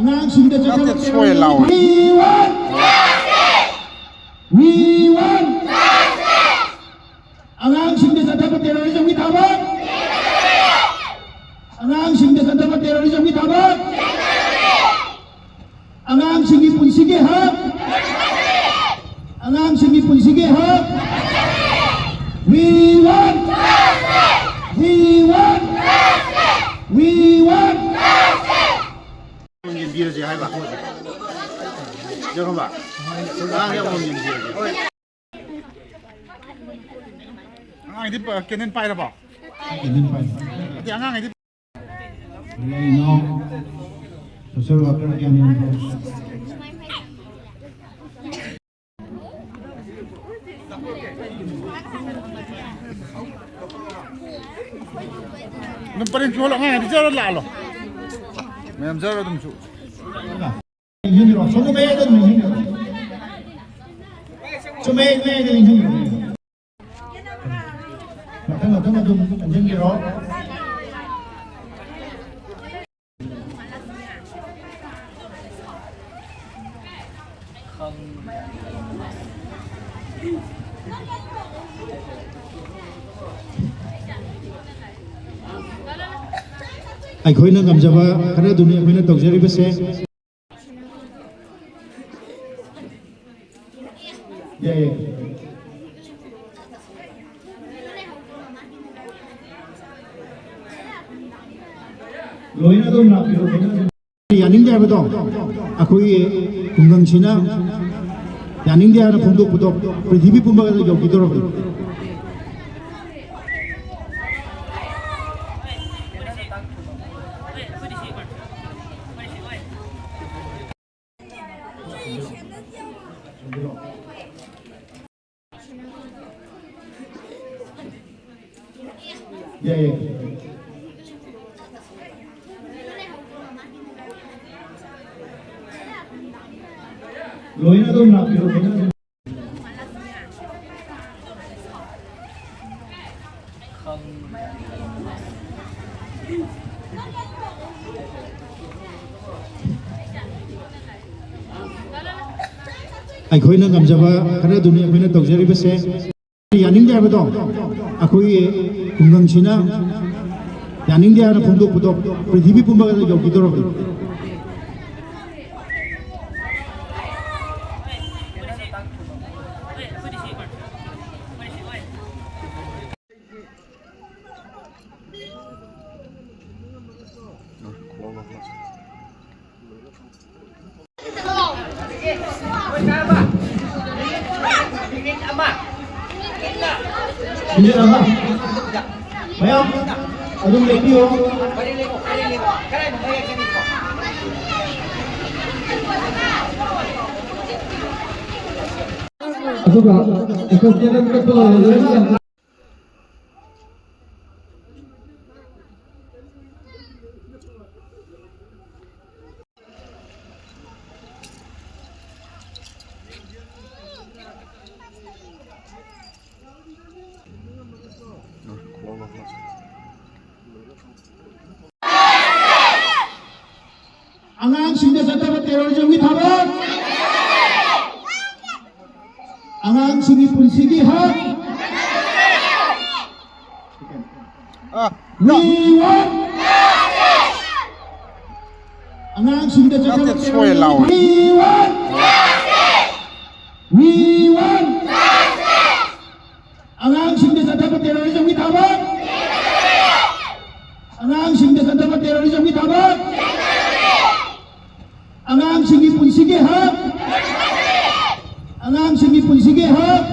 ꯑꯉꯥꯡꯁꯤꯡꯗ ꯆꯠꯅꯕ ꯑꯉꯥꯡꯁꯤꯡꯗ ꯆꯠꯅꯕ ꯇꯦꯔꯣꯔꯤꯖꯝꯒꯤ ꯊꯕꯛ ꯑꯉꯥꯡꯁꯤꯡꯗ ꯆꯠꯅꯕ ꯇꯦꯔꯣꯔꯤꯖꯝꯒꯤ ꯊꯕꯛ ꯑꯉꯥꯡꯁꯤꯡꯒꯤ ꯄꯨꯟꯁꯤꯒꯤ ꯍꯛ ꯑꯉꯥꯡꯁꯤꯡꯒꯤ ꯄꯨꯟꯁꯤꯒꯤ ꯍꯛ we want ꯌꯦꯡꯕꯤꯔꯁꯦ ꯍꯥꯏꯕ ꯌꯦꯡꯉꯣꯕ ꯑꯉꯥꯡ ꯌꯥꯝ ꯌꯦꯡꯕꯤꯔꯁꯦ ꯑꯉꯥꯡꯗꯤ ꯀꯦꯅꯦꯟ ꯄꯥꯏꯔꯕꯣ ꯑꯗꯤ ꯑꯉꯥꯡꯗꯤ social worker Nung pa rin tulong nga, di siya lalo. May amzara dun su. ꯑꯩꯈꯣꯏꯅ ꯉꯝꯖꯕ ꯈꯔꯗꯨꯅꯤ ꯑꯩꯈꯣꯏꯅ ꯇꯧꯖꯔꯤꯕꯁꯦ ꯂꯣꯏꯅ ꯑꯗꯨꯝ ꯂꯥꯛꯄꯤꯔꯣ ꯌꯥꯅꯤꯡꯗꯦ ꯍꯥꯏꯕꯗꯣ ꯑꯩꯈꯣꯏꯒꯤ ꯈꯨꯡꯒꯪꯁꯤꯅ ꯌꯥꯅꯤꯡꯗꯦ ꯍꯥꯏꯅ ꯐꯣꯡꯗꯣꯛꯄꯗꯣ ꯄ꯭ꯔꯤꯊꯤꯕꯤ ꯄꯨꯝꯕꯗ ꯌꯧꯈꯤꯗꯧꯔꯕꯅꯤ loina dum na piro ꯑꯩꯈꯣꯏꯅ ꯉꯝꯖꯕ ꯈꯔꯗꯨꯅꯤ ꯑꯩꯈꯣꯏꯅ ꯇꯧꯖꯔꯤꯕꯁꯦ ꯌꯥꯅꯤꯡꯗꯦ ꯍꯥꯏꯕꯗꯣ ꯑꯩꯈꯣꯏꯒꯤ ꯈꯨꯡꯒꯪꯁꯤꯅ ꯌꯥꯅꯤꯡꯗꯦ ꯍꯥꯏꯅ ꯐꯣꯡꯗꯣꯛꯄꯗꯣ ꯄ꯭ꯔꯤꯊꯤꯕꯤ ꯄꯨꯝꯕꯗ ꯌꯧꯈꯤꯗꯧꯔꯕꯅꯤ Minit apa? Bayang? Aduh lagi yo. Aduh kak, ikut jalan ke bawah. ꯑꯉꯥꯡꯁꯤꯡꯗ ꯆꯠꯅꯕ ꯇꯦꯔꯣꯔꯤꯖꯝꯒꯤ ꯊꯕꯛ ꯑꯉꯥꯡꯁꯤꯡꯒꯤ ꯄꯨꯟꯁꯤꯒꯤ ꯍꯛ ꯑꯉꯥꯡꯁꯤꯡꯗ ꯆꯠꯅꯕ ꯇꯦꯔꯣꯔꯤꯖꯝꯒꯤ ꯑꯉꯥꯡꯁꯤꯡꯗ ꯆꯠꯅꯕ ꯇꯦꯔꯣꯔꯤꯖꯝꯒꯤ ꯊꯕꯛ ꯑꯉꯥꯡꯁꯤꯡꯗ ꯆꯠꯅꯕ ꯇꯦꯔꯣꯔꯤꯖꯝꯒꯤ ꯊꯕꯛ ꯑꯉꯥꯡꯁꯤꯡꯒꯤ ꯄꯨꯟꯁꯤꯒꯤ ꯍꯛ ꯑꯉꯥꯡꯁꯤꯡꯒꯤ ꯄꯨꯟꯁꯤꯒꯤ ꯍꯛ